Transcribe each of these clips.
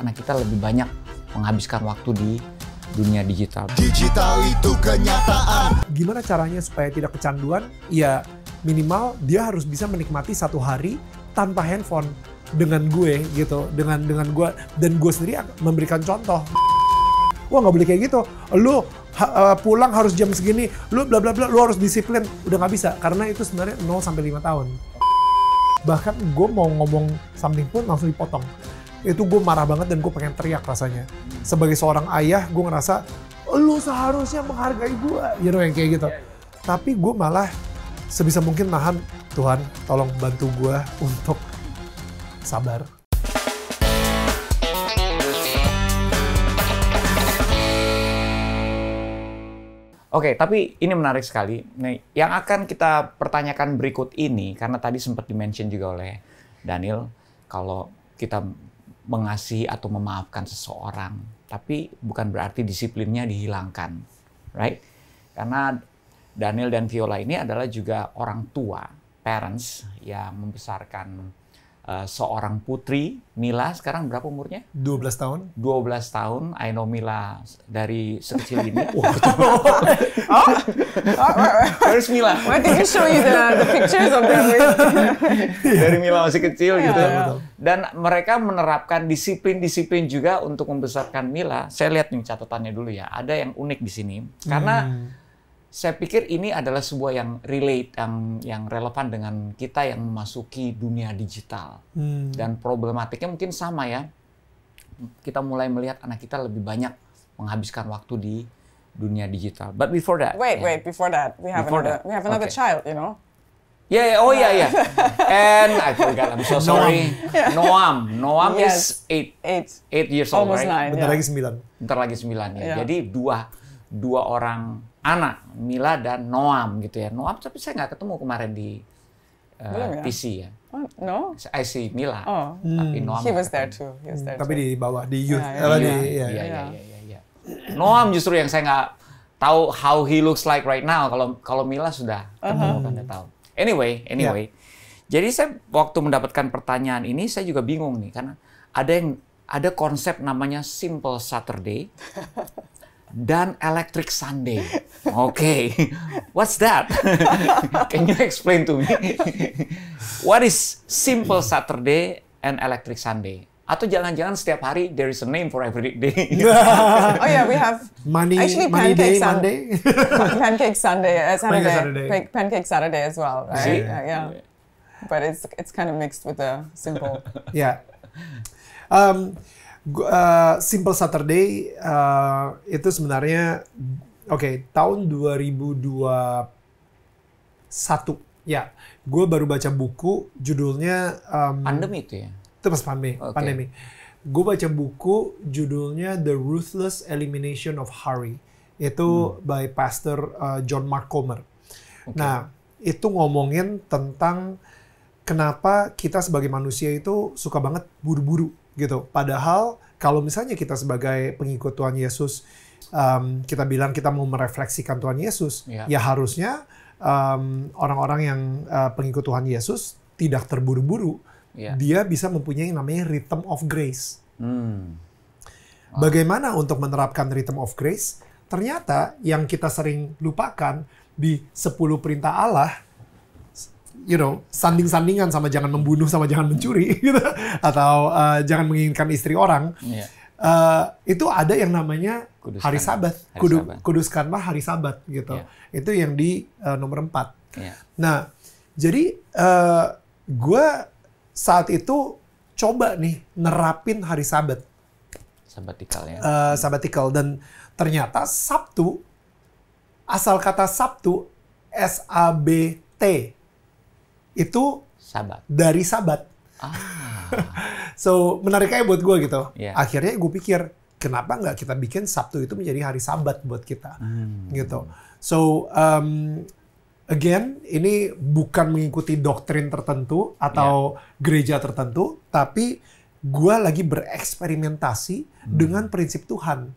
anak kita lebih banyak menghabiskan waktu di dunia digital. Digital itu kenyataan. Gimana caranya supaya tidak kecanduan? Ya minimal dia harus bisa menikmati satu hari tanpa handphone dengan gue gitu, dengan gue, dan gue sendiri memberikan contoh. Wah nggak boleh kayak gitu. Lu pulang harus jam segini, lu bla bla bla, lu harus disiplin. Udah nggak bisa karena itu sebenarnya 0 sampai 5 tahun. Bahkan gue mau ngomong something pun langsung dipotong. Itu gue marah banget dan gue pengen teriak rasanya. Sebagai seorang ayah, gue ngerasa lu seharusnya menghargai gue, yang kayak gitu. Tapi gue malah sebisa mungkin nahan. Tuhan, tolong bantu gue untuk sabar. Oke, tapi ini menarik sekali. Nih, yang akan kita pertanyakan berikut ini, karena tadi sempat di-mention juga oleh Daniel, kalau kita mengasihi atau memaafkan seseorang, tapi bukan berarti disiplinnya dihilangkan, right? Karena Daniel dan Viola ini adalah juga orang tua, parents, yang membesarkan seorang putri, Mila, sekarang berapa umurnya? 12 tahun. 12 tahun. I know Mila dari sekecil ini. Where's Mila? Why did you show you the pictures of them? Dari Mila masih kecil gitu. Betul. Dan mereka menerapkan disiplin-disiplin juga untuk membesarkan Mila. Saya lihat nih catatannya dulu ya. Ada yang unik di sini. Karena saya pikir ini adalah sebuah yang relate, yang relevan dengan kita yang memasuki dunia digital. Dan problematiknya mungkin sama ya. Kita mulai melihat anak kita lebih banyak menghabiskan waktu di dunia digital. But before that. Wait, before that, we have another child, you know. Yeah, And I forgot, I'm so sorry. Noam is 8 years old, almost right? 9. Bentar lagi 9. Bentar lagi 9 ya. Jadi dua orang anak, Mila dan Noam gitu ya. Noam tapi saya nggak ketemu kemarin di TC ya. Oh, no? I see Mila. Oh, tapi Noam he was there too. Tapi di bawah, di youth. Iya. Noam justru yang saya nggak tahu how he looks like right now. Kalau Mila sudah ketemu kan dia tahu. Anyway. Jadi saya waktu mendapatkan pertanyaan ini saya juga bingung nih karena ada konsep namanya Simple Saturday dan Electric Sunday. Okay. What's that? Can you explain to me? What is Simple Saturday and Electric Sunday? Atau jangan-jangan setiap hari there is a name for every day. Oh yeah, we have Money Pancake Day, Monday. Pancake Sunday, Saturday. Pancake Saturday as well, right? See? Yeah. But it's kind of mixed with the simple. Ya. Simple Saturday itu sebenarnya tahun 2021 ya. Gue baru baca buku judulnya Pandemi itu ya. Itu pas pandemi. Gue baca buku judulnya The Ruthless Elimination of Hurry. Itu by Pastor John Mark Comer. Nah, itu ngomongin tentang kenapa kita sebagai manusia itu suka banget buru-buru gitu. Padahal kalau misalnya kita sebagai pengikut Tuhan Yesus, kita bilang kita mau merefleksikan Tuhan Yesus, ya harusnya orang-orang yang pengikut Tuhan Yesus tidak terburu-buru. Dia bisa mempunyai yang namanya rhythm of grace. Bagaimana untuk menerapkan rhythm of grace? Ternyata yang kita sering lupakan di 10 perintah Allah, sanding-sandingan sama jangan membunuh sama jangan mencuri gitu, atau jangan menginginkan istri orang, itu ada yang namanya hari Sabat. Kuduskanlah hari Sabat gitu. Itu yang di nomor 4. Nah, jadi gue saat itu coba nih nerapin hari Sabat. Sabatikal ya. Sabatikal, dan ternyata Sabtu, asal kata Sabtu, S-A-B-T, itu Sabat. dari Sabat. So, menarik aja buat gue gitu. Akhirnya gue pikir, kenapa nggak kita bikin Sabtu itu menjadi hari Sabat buat kita? Gitu. So, again, ini bukan mengikuti doktrin tertentu atau gereja tertentu, tapi gue lagi bereksperimentasi dengan prinsip Tuhan.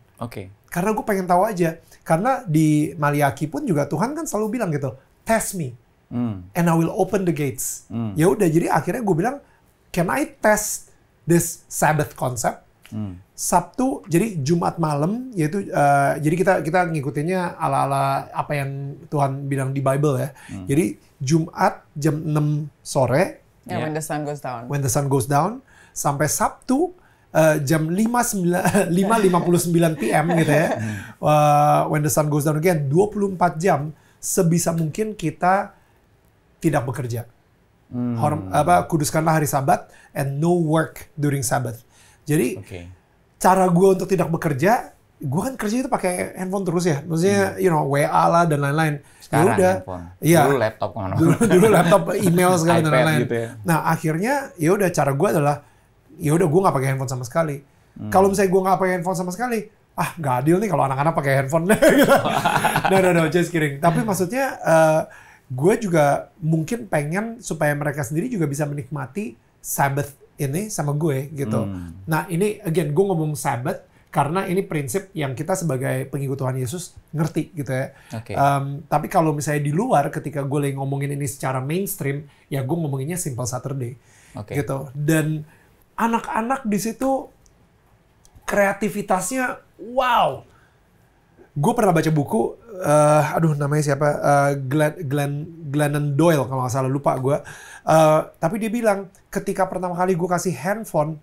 Karena gue pengen tahu aja. Karena di Maliaki pun juga Tuhan kan selalu bilang gitu, test me. And I will open the gates. Ya udah, jadi akhirnya gue bilang, can I test this Sabbath concept? Sabtu, jadi Jumat malam, yaitu jadi kita ngikutinnya ala-ala apa yang Tuhan bilang di Bible ya. Jadi Jumat jam 6 sore. Yeah, when the sun goes down. When the sun goes down, sampai Sabtu jam 5.59 PM gitu ya. When the sun goes down again, 24 jam sebisa mungkin kita tidak bekerja. Kuduskanlah hari Sabat and no work during Sabbath. Jadi cara gue untuk tidak bekerja, gue kan kerja itu pakai handphone terus ya. Maksudnya WA lah dan lain-lain. Sekarang udah, handphone. Iya. Dulu laptop kan. Dulu laptop, email segala dan lain-lain. Gitu ya. Nah akhirnya ya udah cara gue adalah ya udah gue nggak pakai handphone sama sekali. Kalau misalnya gue nggak pakai handphone sama sekali, nggak adil nih kalau anak-anak pakai handphone. No, just kidding. Tapi maksudnya gue juga mungkin pengen supaya mereka sendiri juga bisa menikmati Sabbath ini sama gue gitu. Nah ini again gue ngomong Sabbath karena ini prinsip yang kita sebagai pengikut Tuhan Yesus ngerti gitu ya. Tapi kalau misalnya di luar ketika gue lagi ngomongin ini secara mainstream, ya gue ngomonginnya Simple Saturday gitu. Dan anak-anak di situ kreativitasnya wow. Gue pernah baca buku, namanya siapa? Glennon Doyle kalau nggak salah, lupa gue. Tapi dia bilang ketika pertama kali gue kasih handphone,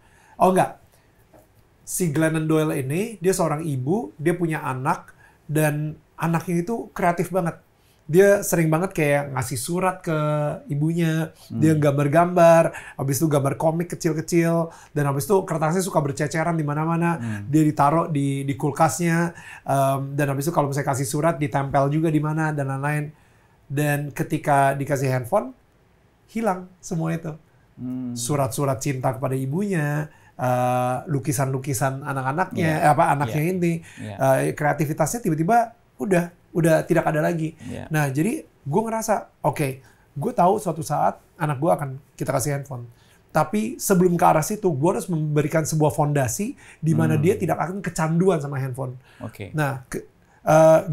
si Glennon Doyle ini dia seorang ibu, dia punya anak dan anaknya itu kreatif banget. Dia sering banget kayak ngasih surat ke ibunya, dia gambar-gambar, habis itu gambar komik kecil-kecil, dan habis itu kertasnya suka berceceran di mana-mana, dia ditaruh di kulkasnya, dan habis itu kalau misalnya kasih surat ditempel juga di mana dan lain-lain. Dan ketika dikasih handphone, hilang semua itu. Surat-surat cinta kepada ibunya, lukisan-lukisan anak-anaknya, anaknya ini, kreativitasnya tiba-tiba udah tidak ada lagi. Nah, jadi gue ngerasa, gue tahu suatu saat anak gue akan kita kasih handphone. Tapi sebelum ke arah situ, gue harus memberikan sebuah fondasi di mana dia tidak akan kecanduan sama handphone. Nah,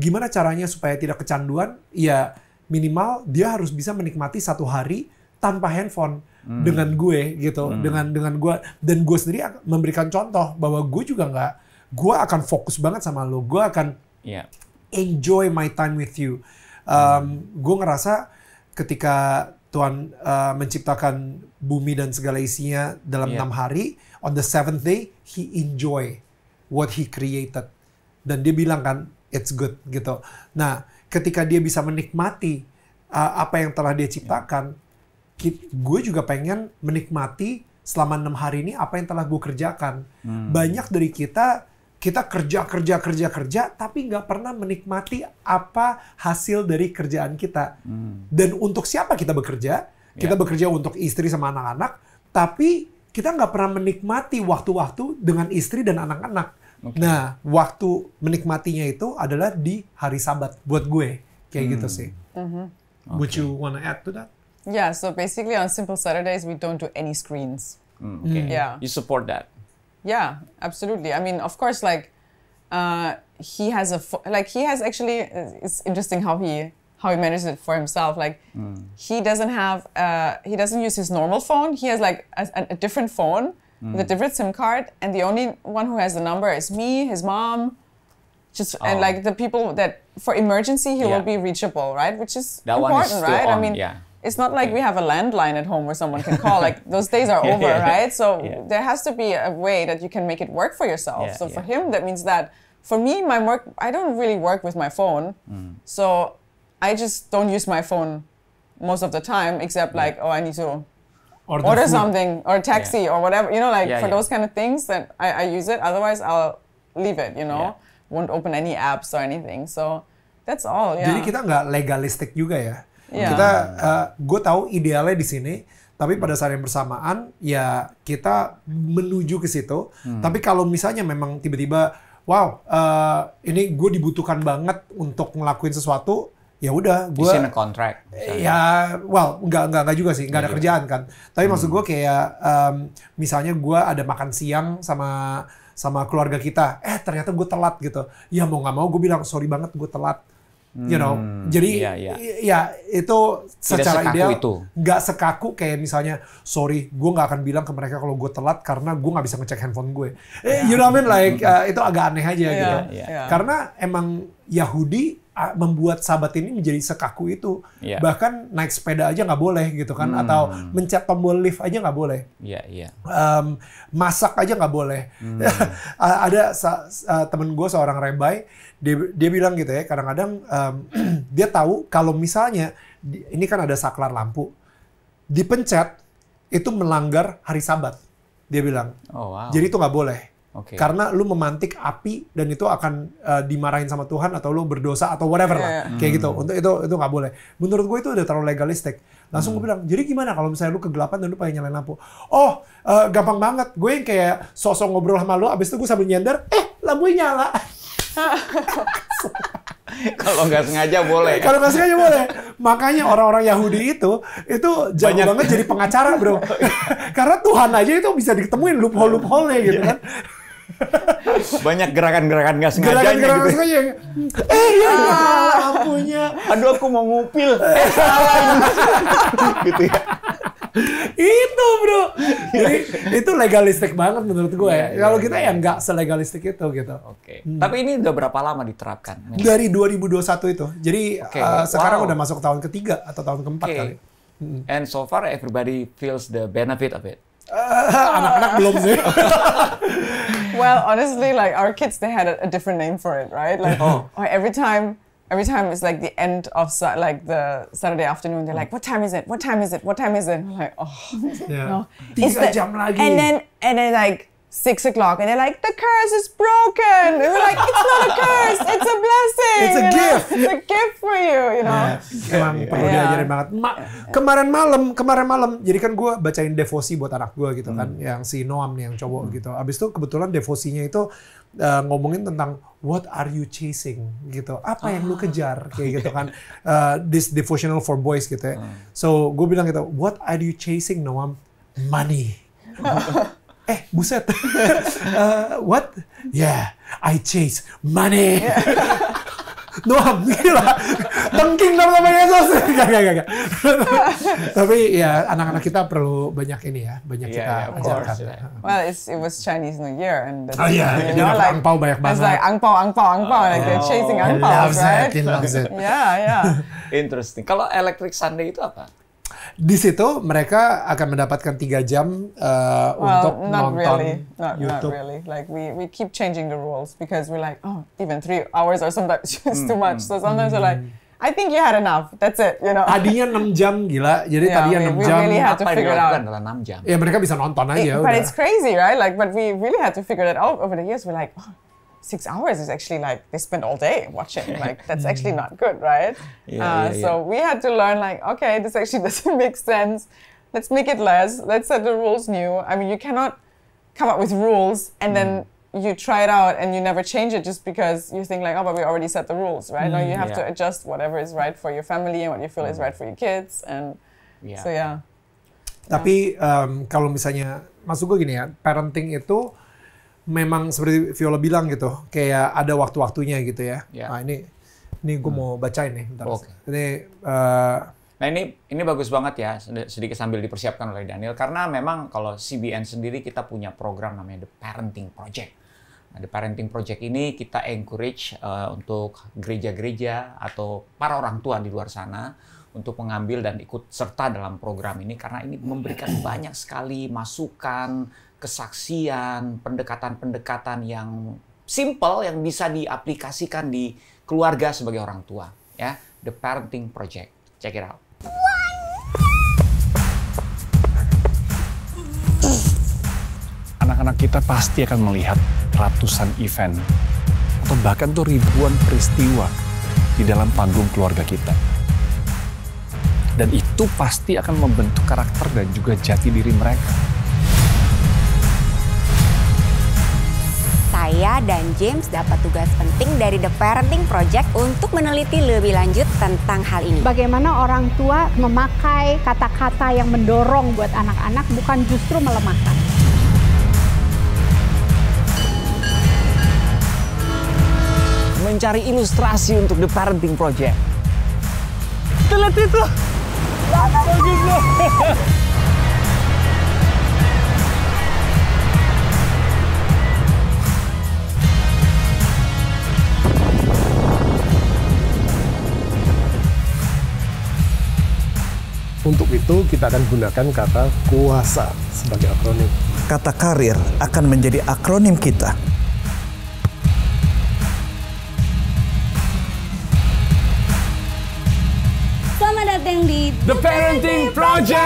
gimana caranya supaya tidak kecanduan? Ya, minimal dia harus bisa menikmati satu hari tanpa handphone dengan gue gitu, dengan gue, dan gue sendiri memberikan contoh bahwa gue juga gue akan fokus banget sama lo, gue akan enjoy my time with you. Gue ngerasa ketika Tuhan menciptakan bumi dan segala isinya dalam 6 hari, on the 7th day, He enjoy what He created. Dan dia bilang kan, it's good gitu. Nah, ketika dia bisa menikmati apa yang telah dia ciptakan, gue juga pengen menikmati selama 6 hari ini apa yang telah gue kerjakan. Banyak dari kita kerja, tapi nggak pernah menikmati apa hasil dari kerjaan kita. Dan untuk siapa kita bekerja? Kita bekerja untuk istri sama anak-anak, tapi kita nggak pernah menikmati waktu-waktu dengan istri dan anak-anak. Nah, waktu menikmatinya itu adalah di hari Sabat buat gue. Kayak gitu sih. Would you wanna add to that? Yeah, so basically on Simple Saturdays, we don't do any screens. Yeah. You support that? Yeah, absolutely. I mean, of course, he has actually. It's interesting how he manages it for himself. He doesn't use his normal phone. He has a different phone with a different SIM card, and the only one who has the number is me, his mom, and the people that for emergency he will be reachable, right? Which is that important, one is still right? on, I mean. It's not like we have a landline at home where someone can call. Those days are over, right? So there has to be a way that you can make it work for yourself. For him, that means that for me, my work, I don't really work with my phone. So I just don't use my phone most of the time, except I need to order something or taxi or whatever, for those kind of things that I use it. Otherwise, I'll leave it, won't open any apps or anything. So that's all, Jadi kita nggak legalistik juga ya. Kita, gue tahu idealnya di sini, tapi pada saat yang bersamaan, ya kita menuju ke situ. Tapi kalau misalnya memang tiba-tiba, ini gue dibutuhkan banget untuk ngelakuin sesuatu, ya udah, gue. It's in a contract. Ya, nggak juga sih, nggak ada kerjaan kan. Tapi maksud gue kayak, misalnya gue ada makan siang sama keluarga kita, ternyata gue telat gitu. Ya mau nggak mau gue bilang sorry banget gue telat. You know, jadi ya itu secara ideal nggak sekaku kayak misalnya, sorry, gue nggak akan bilang ke mereka kalau gue telat karena gue nggak bisa ngecek handphone gue. You know what I mean? Like itu agak aneh aja gitu. Karena emang Yahudi membuat Sabat ini menjadi sekaku itu. Bahkan naik sepeda aja nggak boleh gitu kan, atau mencet tombol lift aja nggak boleh. Masak aja nggak boleh. Ada temen gue seorang rabbi, dia bilang gitu ya, kadang-kadang dia tahu kalau misalnya ini kan ada saklar lampu, dipencet itu melanggar hari Sabat. Dia bilang, jadi itu nggak boleh. Karena lu memantik api dan itu akan dimarahin sama Tuhan atau lu berdosa atau whatever lah, kayak gitu. Untuk itu nggak boleh. Menurut gue itu udah terlalu legalistik. Langsung gue bilang, jadi gimana kalau misalnya lu kegelapan dan lu pengen nyalain lampu? Gampang banget. Gue yang kayak sosok ngobrol sama lu, abis itu gue sambil nyender, lampunya nyala. Kalau nggak sengaja boleh. Kalau nggak sengaja boleh. Makanya orang-orang Yahudi itu jauh banget jadi pengacara, bro. Karena Tuhan aja itu bisa ditemuin loophole-nya gitu kan. Banyak gerakan-gerakan nggak sengaja gitu. Lampunya. Aduh, aku mau ngupil. Salah. Gitu ya. Itu bro, jadi itu legalistik banget menurut gue. Kalau kita ya nggak selegalistik itu gitu. Tapi ini udah berapa lama diterapkan? Dari 2021 itu. Jadi sekarang udah masuk tahun ketiga atau tahun keempat kali. And so far everybody feels the benefit of it. Anak-anak belum sih. Well, honestly, like our kids, they had a different name for it, right? Like every time it's like the end of like the Saturday afternoon, they're like, "What time is it? What time is it? What time is it?" I'm like, no. 3 jam lagi. And then like 6 o'clock, and they're like, "The curse is broken." And we're like, "It's not a curse. It's a blessing. It's a gift. It's a gift for you, you know." Emang perlu diajarin banget. Kemarin malam, jadi kan gue bacain devosi buat anak gue gitu kan, yang si Noam nih yang cowok gitu. Abis itu kebetulan devosinya itu ngomongin tentang what are you chasing gitu, apa yang lu kejar kayak gitu kan. This devotional for boys gitu ya. So gue bilang gitu, what are you chasing Noam? Money. Buset. What? Yeah, I chase money. Noam, gila. Tengking nama Yesus. Gak. Tapi ya anak-anak kita perlu banyak ini ya, banyak kita ajarkan. Well, it was Chinese New Year, and like angpau banyak banget. It's like angpau, like they're chasing angpau, right? He loves it. Yeah. Interesting. Kalau Electric Sunday itu apa? Di situ mereka akan mendapatkan 3 jam untuk nonton YouTube. Not really. Like we keep changing the rules because we're like, even 3 hours or sometimes just too much. So sometimes we're like, I think you had enough. That's it, you know. Tadinya 6 jam gila. Jadi tadinya 6 jam. Really had to figure it out. Adalah 6 jam. Ya mereka bisa nonton aja. But it's crazy, right? Like, but we really had to figure that out over the years. We're like, 6 hours is actually like they spend all day watching. Like that's actually not good, right? So we had to learn like, okay, this actually doesn't make sense. Let's make it less. Let's set the rules new. I mean, you cannot come up with rules and then you try it out and you never change it just because you think like, but we already set the rules, right? No, you have to adjust whatever is right for your family and what you feel is right for your kids, and so yeah. Tapi kalau misalnya maksud gue gini ya, parenting itu memang seperti Viola bilang gitu, kayak ada waktu-waktunya gitu ya. Nah ini gue mau bacain nih. Nah ini bagus banget ya, sedikit sambil dipersiapkan oleh Daniel, karena memang kalau CBN sendiri kita punya program namanya The Parenting Project. Nah, The Parenting Project ini kita encourage untuk gereja-gereja atau para orang tua di luar sana untuk mengambil dan ikut serta dalam program ini, karena ini memberikan banyak sekali masukan, kesaksian, pendekatan-pendekatan yang simple yang bisa diaplikasikan di keluarga sebagai orang tua, ya. The Parenting Project. Check it out. Anak-anak kita pasti akan melihat ratusan event atau bahkan tuh ribuan peristiwa di dalam panggung keluarga kita. Dan itu pasti akan membentuk karakter dan juga jati diri mereka. Saya dan James dapat tugas penting dari The Parenting Project untuk meneliti lebih lanjut tentang hal ini. Bagaimana orang tua memakai kata-kata yang mendorong buat anak-anak, bukan justru melemahkan. mencari ilustrasi untuk The Parenting Project. Lihat itu. Bagus loh. Untuk itu kita akan gunakan kata kuasa sebagai akronim. Kata karir akan menjadi akronim kita. Selamat datang di The Parenting Project.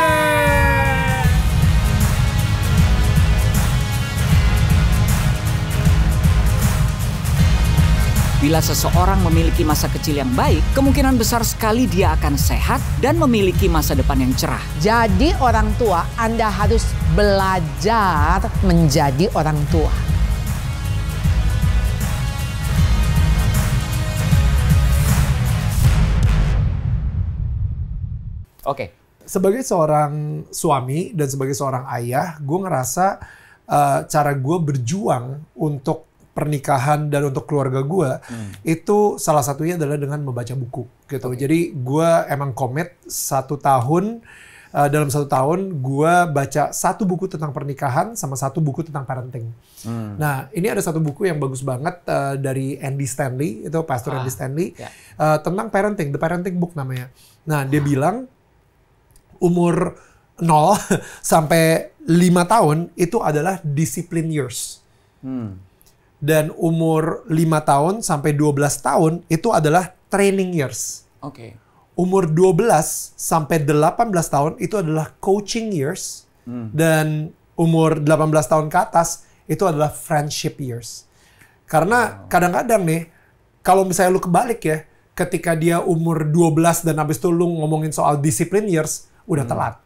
Bila seseorang memiliki masa kecil yang baik, kemungkinan besar sekali dia akan sehat dan memiliki masa depan yang cerah. Jadi orang tua, Anda harus belajar menjadi orang tua. Oke. Sebagai seorang suami dan sebagai seorang ayah, gue ngerasa cara gue berjuang untuk pernikahan dan untuk keluarga gue itu salah satunya adalah dengan membaca buku gitu. Jadi gue emang komit 1 tahun, dalam 1 tahun gue baca 1 buku tentang pernikahan sama 1 buku tentang parenting. Nah ini ada 1 buku yang bagus banget dari Andy Stanley, itu Pastor Andy Stanley, tentang parenting, The Parenting Book namanya. Nah dia bilang umur 0 sampai 5 tahun itu adalah discipline years. Dan umur 5 tahun sampai 12 tahun itu adalah training years. Oke. Umur 12 sampai 18 tahun itu adalah coaching years. Dan umur 18 tahun ke atas itu adalah friendship years. Karena kadang-kadang nih, kalau misalnya lu kebalik ya, ketika dia umur 12 dan habis itu lu ngomongin soal discipline years, udah telat.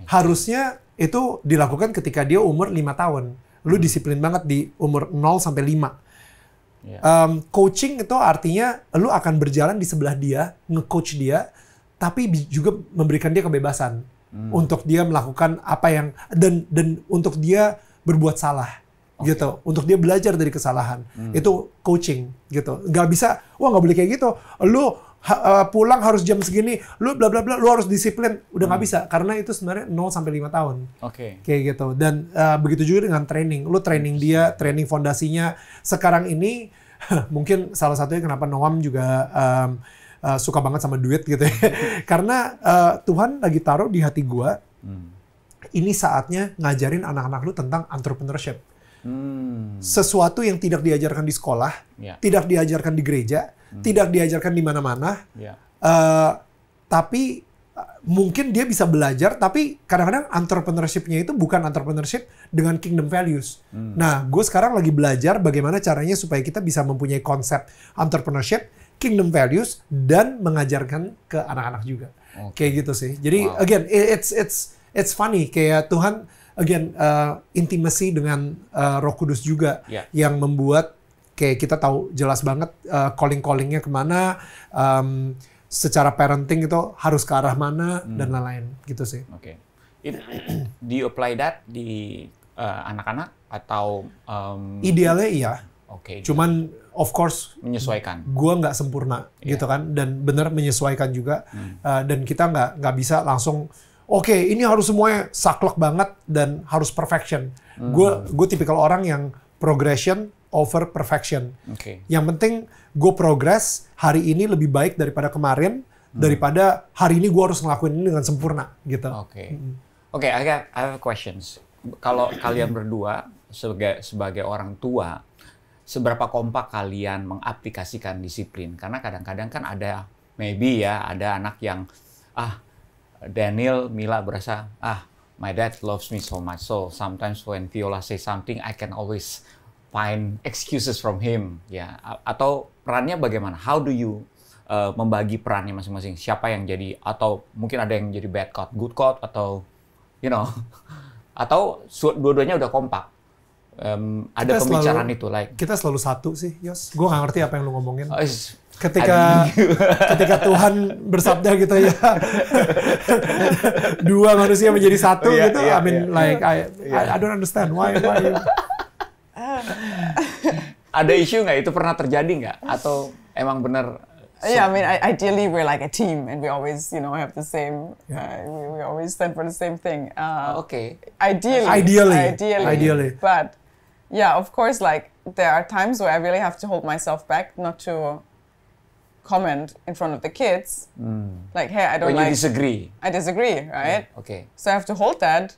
Harusnya itu dilakukan ketika dia umur 5 tahun. Lu disiplin banget di umur 0 sampai 5. Coaching itu artinya lu akan berjalan di sebelah dia, nge-coach dia, tapi juga memberikan dia kebebasan untuk dia melakukan apa yang dan untuk dia berbuat salah. Gitu, untuk dia belajar dari kesalahan. Itu coaching gitu. Nggak bisa, wah nggak boleh kayak gitu. Lu pulang harus jam segini, lu bla bla bla, lu harus disiplin. Udah nggak bisa, karena itu sebenarnya 0 sampai 5 tahun. Kayak gitu. Dan begitu juga dengan training. Lu training dia, training fondasinya. Sekarang ini mungkin salah satunya kenapa Noam juga suka banget sama duit gitu ya. Karena Tuhan lagi taruh di hati gua, ini saatnya ngajarin anak-anak lu tentang entrepreneurship. Sesuatu yang tidak diajarkan di sekolah, tidak diajarkan di gereja, tidak diajarkan di mana-mana, tapi mungkin dia bisa belajar, tapi kadang-kadang entrepreneurship-nya itu bukan entrepreneurship dengan kingdom values. Nah, gue sekarang lagi belajar bagaimana caranya supaya kita bisa mempunyai konsep entrepreneurship, kingdom values, dan mengajarkan ke anak-anak juga. Kayak gitu sih. Jadi, again, it's funny, kayak Tuhan again intimacy dengan Roh Kudus juga yang membuat kayak kita tahu jelas banget calling-callingnya kemana, secara parenting itu harus ke arah mana dan lain-lain gitu sih. Do you apply that di anak-anak atau idealnya iya. Cuman of course menyesuaikan. Gua nggak sempurna gitu kan, dan benar menyesuaikan juga, dan kita nggak bisa langsung ini harus semuanya saklek banget dan harus perfection. Gue tipikal orang yang progression over perfection. Yang penting gue progress hari ini lebih baik daripada kemarin, daripada hari ini gue harus ngelakuin ini dengan sempurna gitu. I have questions. Kalau kalian berdua sebagai orang tua, seberapa kompak kalian mengaplikasikan disiplin? Karena kadang-kadang kan ada ada anak yang Daniel, Mila berasa, my dad loves me so much. So sometimes when Viola say something, I can always find excuses from him. Ya, atau perannya bagaimana? How do you membagi perannya masing-masing? Siapa yang jadi, atau mungkin ada yang jadi bad cop, good cop, atau atau dua-duanya udah kompak. Ada pembicaraan itu, kita selalu satu sih, Yos. Gue nggak ngerti apa yang lu ngomongin. Ketika Tuhan bersabda gitu ya, 2 manusia menjadi 1 gitu. I mean, I don't understand why. Ada isu nggak? Itu pernah terjadi nggak? Atau emang bener. Yeah, I mean, ideally we're like a team, and we always, have the same. We always stand for the same thing. Okay. Ideally. But yeah, of course, like there are times where I really have to hold myself back, not to comment in front of the kids. Like, hey, I don't when like. you disagree. I disagree, right? Yeah, okay. So I have to hold that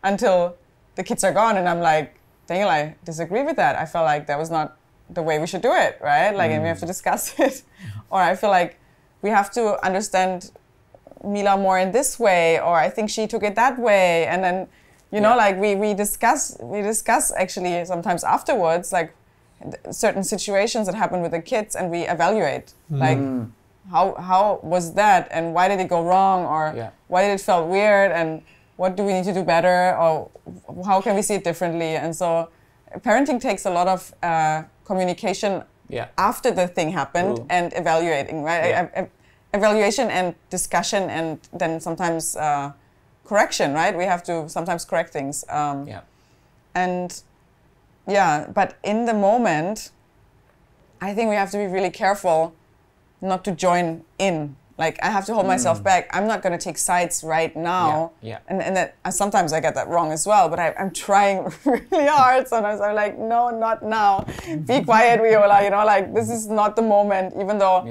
until the kids are gone, and I'm like, Daniel, I disagree with that. I felt like that was not the way we should do it, right? Like, and we have to discuss it. Or I feel like we have to understand Mila more in this way, or I think she took it that way. And then, like we discuss actually sometimes afterwards, like certain situations that happen with the kids, and we evaluate, like how was that, and why did it go wrong, or why did it felt weird, and what do we need to do better, or how can we see it differently? And so parenting takes a lot of communication after the thing happened and evaluating, right? Evaluation and discussion, and then sometimes correction, right? We have to sometimes correct things. And but in the moment, I think we have to be really careful not to join in. Like, I have to hold myself back. I'm not going to take sides right now. And that sometimes I get that wrong as well, but I'm trying really hard. Sometimes I'm like, no, not now. Be quiet, Viola. Like, this is not the moment. Even though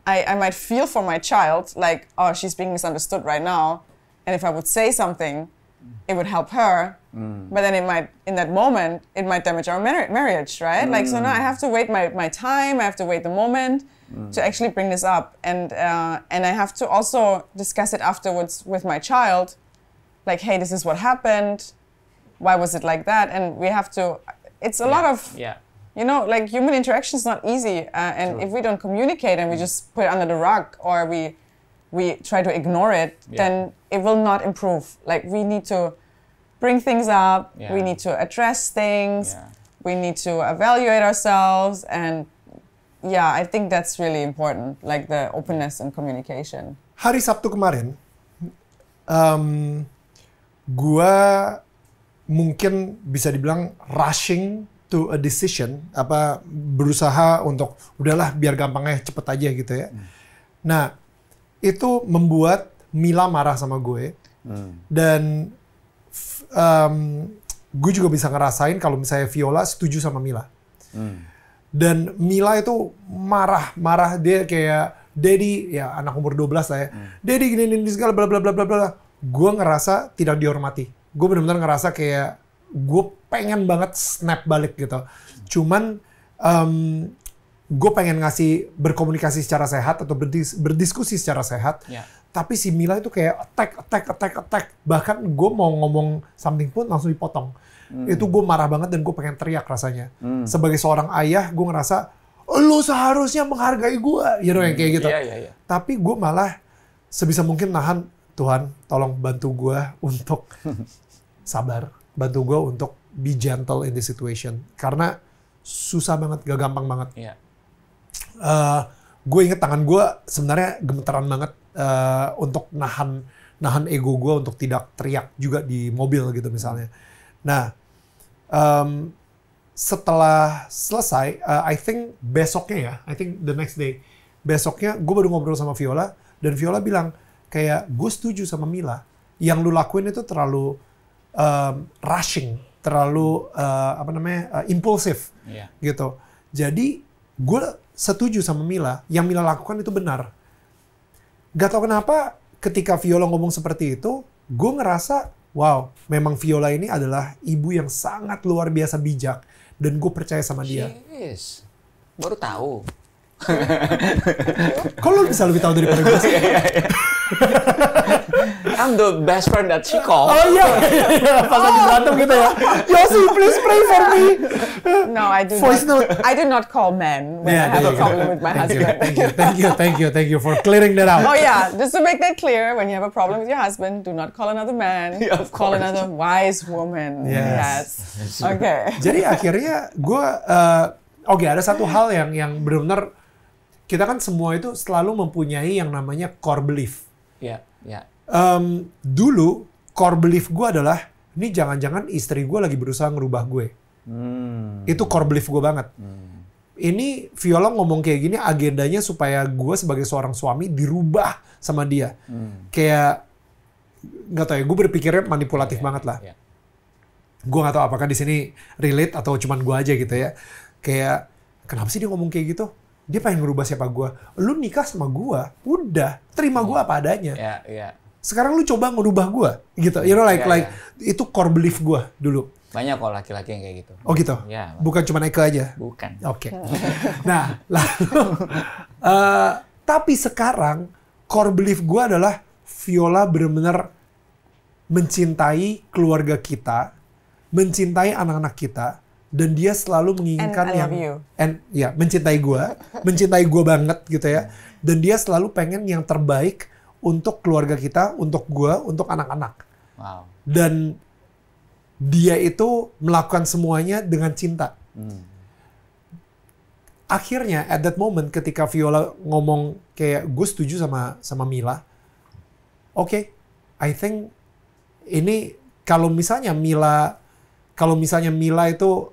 I might feel for my child, like, oh, she's being misunderstood right now. And if I would say something, it would help her. But then in that moment, it might damage our marriage, right? Like, so now I have to wait my time. I have to wait the moment to actually bring this up, and I have to also discuss it afterwards with my child, like, hey, this is what happened, why was it like that? And we have to, it's a lot of, like, human interaction is not easy, and if we don't communicate and we just put it under the rug, or we try to ignore it, then it will not improve. Like, we need to bring things up, we need to address things, we need to evaluate ourselves, and I think that's really important, like the openness and communication. Hari Sabtu kemarin, gua mungkin bisa dibilang rushing to a decision, berusaha untuk udahlah biar gampangnya cepet aja gitu ya. Nah, itu membuat Mila marah sama gue, dan gue juga bisa ngerasain kalau misalnya Viola setuju sama Mila. Dan Mila itu marah, dia kayak, Daddy, ya anak umur 12 lah ya, Daddy gini segala bla bla bla bla bla. Gue ngerasa tidak dihormati. Gue benar-benar ngerasa kayak gue pengen banget snap balik gitu. Cuman gue pengen berkomunikasi secara sehat atau berdiskusi secara sehat. Tapi si Mila itu kayak attack. Bahkan gue mau ngomong something pun langsung dipotong. Itu gue marah banget dan gue pengen teriak rasanya. Sebagai seorang ayah, gue ngerasa, lo seharusnya menghargai gue. Yang kayak gitu. Tapi gue malah sebisa mungkin nahan, Tuhan tolong bantu gue untuk sabar. Bantu gue untuk be gentle in this situation. Karena susah banget, gak gampang banget. Gue inget tangan gue sebenarnya gemetaran banget untuk nahan ego gue untuk tidak teriak juga di mobil gitu misalnya. Nah, setelah selesai, I think besoknya I think the next day, besoknya gue baru ngobrol sama Viola, dan Viola bilang kayak, gue setuju sama Mila, yang lu lakuin itu terlalu rushing, terlalu impulsif gitu. Jadi gue setuju sama Mila, yang Mila lakukan itu benar. Gak tau kenapa ketika Viola ngomong seperti itu, gue ngerasa, wow, memang Viola ini adalah ibu yang sangat luar biasa bijak, dan gue percaya sama dia. Yes. Baru tahu. Kok lo bisa lebih tahu daripada gue sih? I'm the best friend that she called. Oh iya. Pas lagi berantem gitu ya. Yossi, please pray for me. No, I do Voice not. note. I do not call men when I have a problem with my husband. Thank you for clearing that out. Oh yeah, just to make that clear, when you have a problem with your husband, do not call another man. Call another wise woman. Yes. Okay. Jadi akhirnya gue, ada satu hal yang benar-benar, kita kan semua itu selalu mempunyai yang namanya core belief. Dulu core belief gue adalah, ini jangan-jangan istri gue lagi berusaha ngerubah gue. Itu core belief gue banget. ini Viola ngomong kayak gini agendanya supaya gue sebagai seorang suami dirubah sama dia. Kayak nggak tahu ya, gue berpikirnya manipulatif banget lah. Gue nggak tahu apakah di sini relate atau cuman gue aja gitu ya. Kayak kenapa sih dia ngomong kayak gitu? Dia pengen ngerubah siapa gue. Lu nikah sama gue, udah terima gue apa adanya. Sekarang lu coba ngerubah gue, gitu. You know, like itu core belief gue dulu. Banyak kok laki-laki yang kayak gitu. Oh gitu? Ya, bukan cuma Eka aja? Bukan. Oke. Nah, lalu, tapi sekarang core belief gue adalah Viola benar-benar mencintai keluarga kita, mencintai anak-anak kita, dan dia selalu menginginkan mencintai gue banget gitu ya. Dan dia selalu pengen yang terbaik untuk keluarga kita, untuk gue, untuk anak-anak. Wow. Dan dia itu melakukan semuanya dengan cinta. Akhirnya, at that moment, ketika Viola ngomong kayak gue setuju sama Mila, oke, I think ini kalau misalnya Mila itu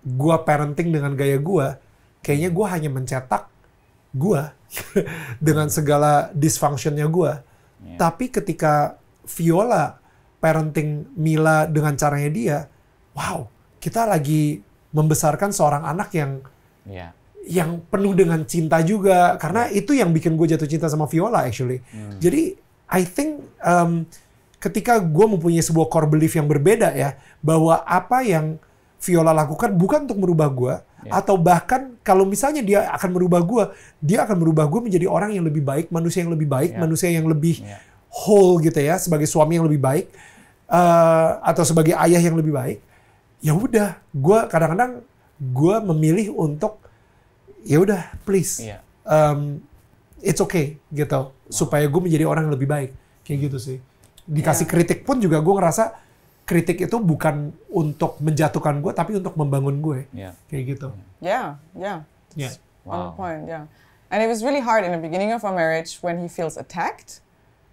gue parenting dengan gaya gue, kayaknya gue hanya mencetak gue dengan segala dysfunctionnya gue. Tapi ketika Viola parenting Mila dengan caranya dia, wow, kita lagi membesarkan seorang anak yang penuh dengan cinta juga, karena itu yang bikin gue jatuh cinta sama Viola actually. Jadi I think ketika gue mempunyai sebuah core belief yang berbeda ya, bahwa apa yang Viola lakukan bukan untuk merubah gue, atau bahkan kalau misalnya dia akan merubah gue menjadi orang yang lebih baik, manusia yang lebih baik, manusia yang lebih whole gitu ya, sebagai suami yang lebih baik, atau sebagai ayah yang lebih baik. Ya udah, gue kadang-kadang gue memilih untuk ya udah please, it's okay gitu, supaya gue menjadi orang yang lebih baik, kayak gitu sih. Dikasih kritik pun juga gue ngerasa kritik itu bukan untuk menjatuhkan gue, tapi untuk membangun gue, kayak gitu. On point, and it was really hard in the beginning of our marriage when he feels attacked,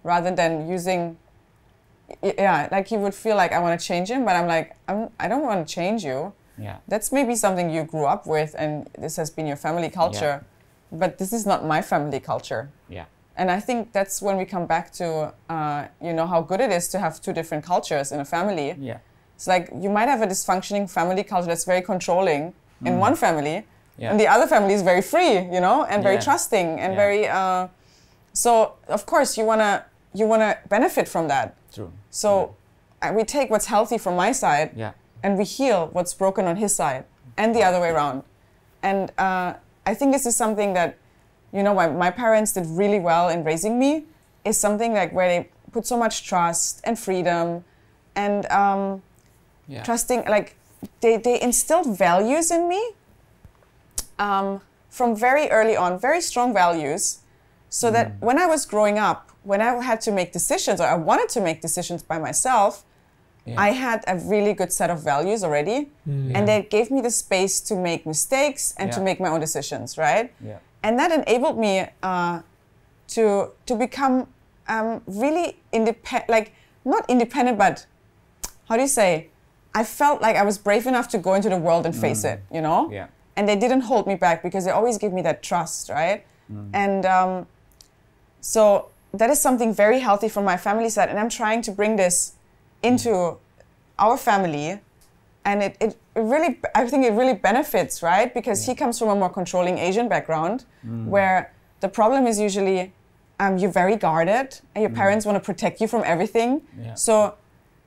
rather than using, like he would feel like I want to change him, but I'm like, I don't want to change you. That's maybe something you grew up with, and this has been your family culture, but this is not my family culture. And I think that's when we come back to, how good it is to have two different cultures in a family. It's like you might have a dysfunctioning family culture that's very controlling in one family, and the other family is very free, and very trusting and very. So of course you wanna benefit from that. True. So we take what's healthy from my side, and we heal what's broken on his side, and the other way around. And I think this is something that, my parents did really well in raising me, is something like where they put so much trust and freedom, and trusting, like they instilled values in me from very early on, very strong values, so that when I was growing up, when I had to make decisions, or I wanted to make decisions by myself, I had a really good set of values already, and they gave me the space to make mistakes and to make my own decisions, right? And that enabled me to become really independent, like not independent, but how do you say? I felt like I was brave enough to go into the world and face it, And they didn't hold me back because they always gave me that trust, right? And so that is something very healthy from my family side, and I'm trying to bring this into our family, and it really, I think it really benefits, right? Because he comes from a more controlling Asian background, where the problem is usually you're very guarded, and your parents want to protect you from everything. So,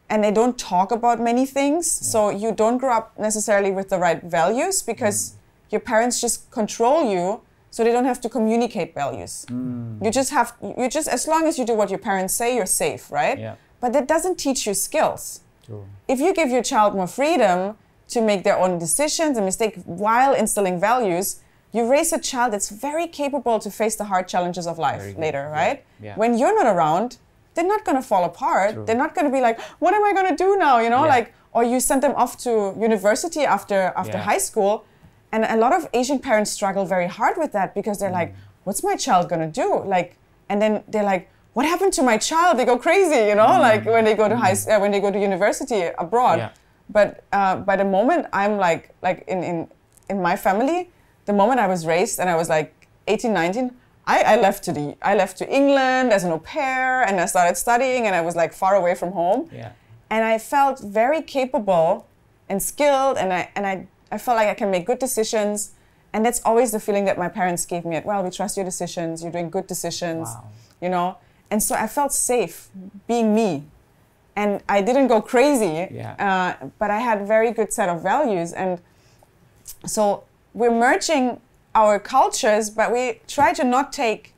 and they don't talk about many things, so you don't grow up necessarily with the right values because your parents just control you, so they don't have to communicate values. You just as long as you do what your parents say, you're safe, right? But that doesn't teach you skills. True. If you give your child more freedom to make their own decisions and mistakes while instilling values, you raise a child that's very capable to face the hard challenges of life later, right? When you're not around, they're not going to fall apart. True. They're not going to be like, what am I going to do now? Or you send them off to university after high school. And a lot of Asian parents struggle very hard with that because they're like, what's my child going to do? And then they're like, what happened to my child? They go crazy, like when they go to when they go to university abroad. But by the moment I'm like in my family, the moment I was raised and I was like 18, 19, I left to England as an au pair, and I started studying, and I was like far away from home. Yeah. And I felt very capable and skilled, and I felt like I can make good decisions. And that's always the feeling that my parents gave me. Well, we trust your decisions. You're doing good decisions, you know. And so I felt safe being me. And I didn't go crazy, but I had a very good set of values. And so we're merging our cultures, but we try to not take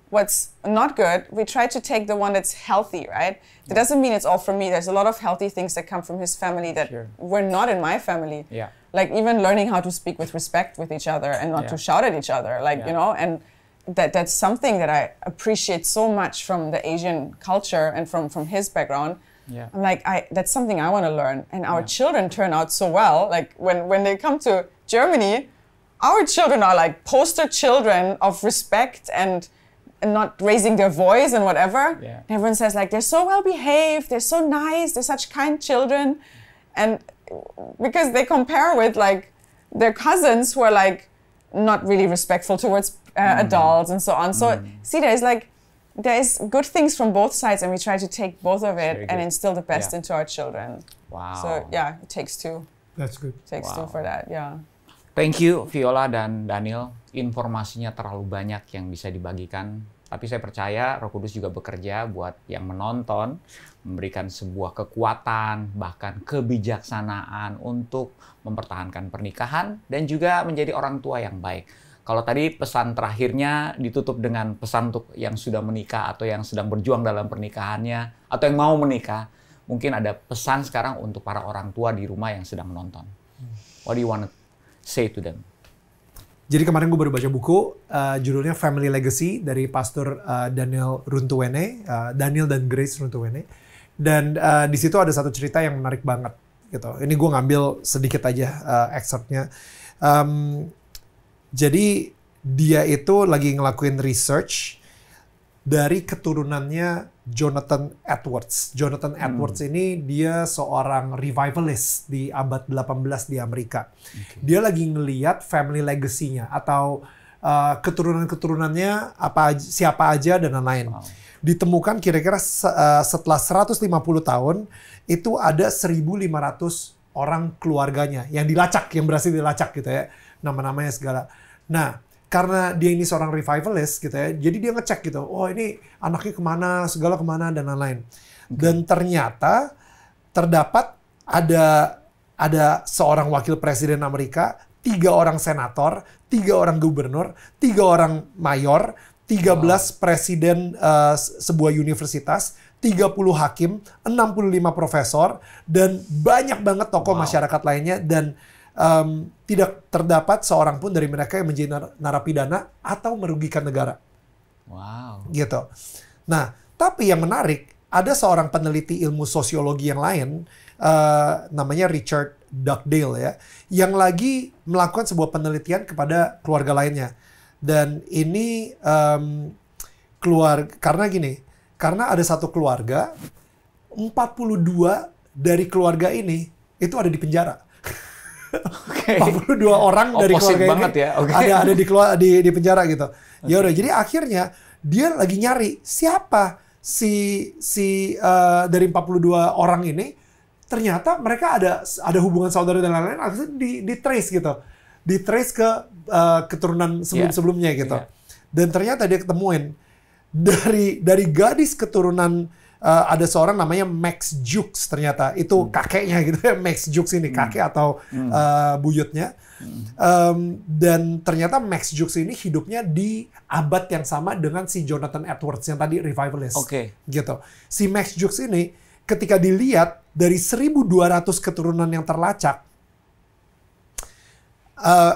what's not good. We try to take the one that's healthy, right? That doesn't mean it's all from me. There's a lot of healthy things that come from his family that were not in my family. Yeah. Like even learning how to speak with respect with each other and not to shout at each other, like, you know, and that's something that I appreciate so much from the Asian culture and from his background. Yeah. I'm like, that's something I want to learn. And our children turn out so well. Like when they come to Germany, our children are like poster children of respect and not raising their voice and whatever. Yeah. And everyone says like, they're so well behaved, they're so nice, they're such kind children. And because they compare with like their cousins who are like not really respectful towards adults and so on. So see, there's good things from both sides, and we try to take both of it and instill the best into our children. Wow. So yeah, it takes two. That's good. It takes two for that, yeah. Thank you Viola dan Daniel. Informasinya terlalu banyak yang bisa dibagikan. Tapi saya percaya Roh Kudus juga bekerja buat yang menonton, memberikan sebuah kekuatan, bahkan kebijaksanaan untuk mempertahankan pernikahan dan juga menjadi orang tua yang baik. Kalau tadi pesan terakhirnya ditutup dengan pesan untuk yang sudah menikah atau yang sedang berjuang dalam pernikahannya atau yang mau menikah, mungkin ada pesan sekarang untuk para orang tua di rumah yang sedang menonton. What do you want to say to them? Jadi kemarin gue baru baca buku, judulnya Family Legacy dari Pastor Daniel Runtuwene, Daniel dan Grace Runtuwene. Dan di situ ada satu cerita yang menarik banget. Gitu. Ini gue ngambil sedikit aja excerptnya. Jadi dia itu lagi ngelakuin research dari keturunannya Jonathan Edwards. Jonathan Edwards ini dia seorang revivalist di abad 18 di Amerika. Dia lagi ngeliat family legacy-nya atau keturunan-keturunannya siapa aja dan lain-lain. Ditemukan kira-kira setelah 150 tahun itu ada 1.500 orang keluarganya yang dilacak, yang berhasil dilacak gitu ya. Nama-namanya segala. Nah, karena dia ini seorang revivalist gitu ya, jadi dia ngecek gitu, oh ini anaknya kemana, segala kemana, dan lain-lain. Dan ternyata terdapat ada seorang wakil presiden Amerika, 3 orang senator, 3 orang gubernur, 3 orang mayor, 13 presiden sebuah universitas, 30 hakim, 65 profesor, dan banyak banget tokoh masyarakat lainnya, dan tidak terdapat seorang pun dari mereka yang menjadi narapidana atau merugikan negara. Wow. Gitu. Nah, tapi yang menarik, ada seorang peneliti ilmu sosiologi yang lain, namanya Richard Dugdale ya, yang lagi melakukan sebuah penelitian kepada keluarga lainnya. Dan ini karena ada satu keluarga, 42 dari keluarga ini itu ada di penjara. 42 orang dari keluarga banget ini ya. ada di penjara gitu. Ya udah, jadi akhirnya dia lagi nyari siapa si dari 42 orang ini. Ternyata mereka ada hubungan saudara dan lain-lain, akhirnya di trace gitu. Di trace ke keturunan sebelum-sebelumnya gitu. Dan ternyata dia ketemuin dari gadis keturunan ada seorang namanya Max Jukes, ternyata itu kakeknya gitu ya, Max Jukes ini kakek atau buyutnya. Dan ternyata Max Jukes ini hidupnya di abad yang sama dengan si Jonathan Edwards yang tadi revivalist. Gitu. Si Max Jukes ini ketika dilihat dari 1.200 keturunan yang terlacak,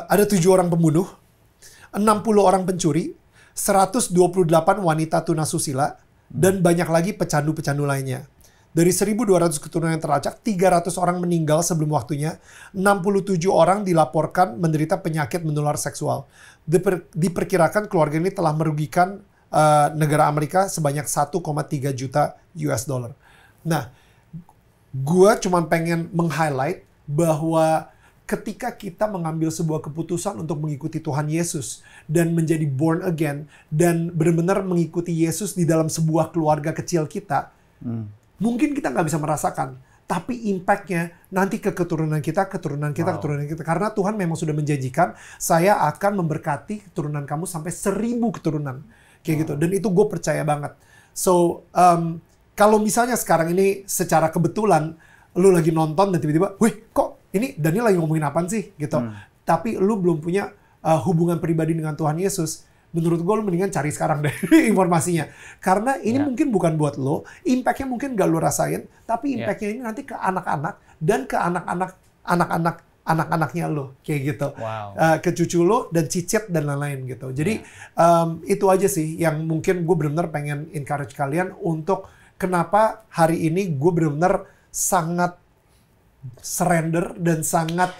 ada 7 orang pembunuh, 60 orang pencuri, 128 wanita tunasusila, dan banyak lagi pecandu-pecandu lainnya. Dari 1.200 keturunan yang terlacak, 300 orang meninggal sebelum waktunya, 67 orang dilaporkan menderita penyakit menular seksual. Diperkirakan keluarga ini telah merugikan negara Amerika sebanyak 1,3 juta US dollar. Nah, gue cuma pengen meng-highlight bahwa ketika kita mengambil sebuah keputusan untuk mengikuti Tuhan Yesus dan menjadi born again dan benar-benar mengikuti Yesus di dalam sebuah keluarga kecil kita, mungkin kita nggak bisa merasakan, tapi impact-nya nanti ke keturunan kita. Karena Tuhan memang sudah menjanjikan, saya akan memberkati keturunan kamu sampai 1000 keturunan. Kayak gitu. Dan itu gue percaya banget. So, kalau misalnya sekarang ini secara kebetulan, lu lagi nonton dan tiba-tiba, wih kok ini Daniel lagi ngomongin apaan sih? Gitu. Tapi lu belum punya hubungan pribadi dengan Tuhan Yesus, menurut gue lu mendingan cari sekarang deh informasinya. Karena ini mungkin bukan buat lo, impact-nya mungkin gak lu rasain, tapi impact-nya ini nanti ke anak-anak dan ke anak-anaknya lo, kayak gitu. Ke cucu lo dan cicit dan lain-lain gitu. Jadi itu aja sih yang mungkin gue benar-benar pengen encourage kalian untuk kenapa hari ini gue benar-benar sangat surrender dan sangat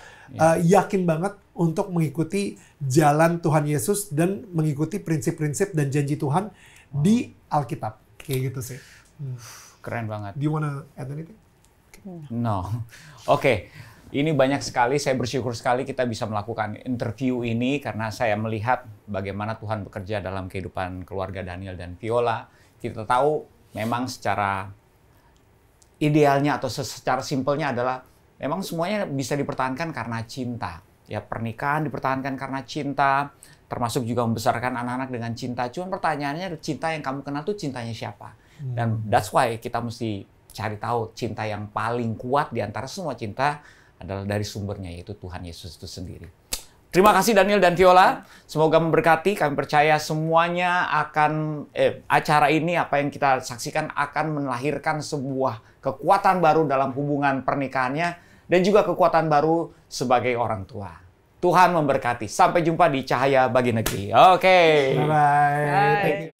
yakin banget untuk mengikuti jalan Tuhan Yesus dan mengikuti prinsip-prinsip dan janji Tuhan di Alkitab. Kayak gitu sih. Keren banget. Do you wanna add anything? No. Oke. Ini banyak sekali, saya bersyukur sekali kita bisa melakukan interview ini karena saya melihat bagaimana Tuhan bekerja dalam kehidupan keluarga Daniel dan Viola. Kita tahu memang secara idealnya atau secara simpelnya adalah memang semuanya bisa dipertahankan karena cinta. Ya, pernikahan dipertahankan karena cinta, termasuk juga membesarkan anak-anak dengan cinta. Cuman pertanyaannya, cinta yang kamu kenal tuh cintanya siapa? Dan that's why kita mesti cari tahu cinta yang paling kuat di antara semua cinta adalah dari sumbernya, yaitu Tuhan Yesus itu sendiri. Terima kasih Daniel dan Viola. Semoga memberkati. Kami percaya semuanya akan acara ini, apa yang kita saksikan akan melahirkan sebuah kekuatan baru dalam hubungan pernikahannya dan juga kekuatan baru sebagai orang tua. Tuhan memberkati. Sampai jumpa di Cahaya Bagi Negeri. Oke. Bye-bye. Bye.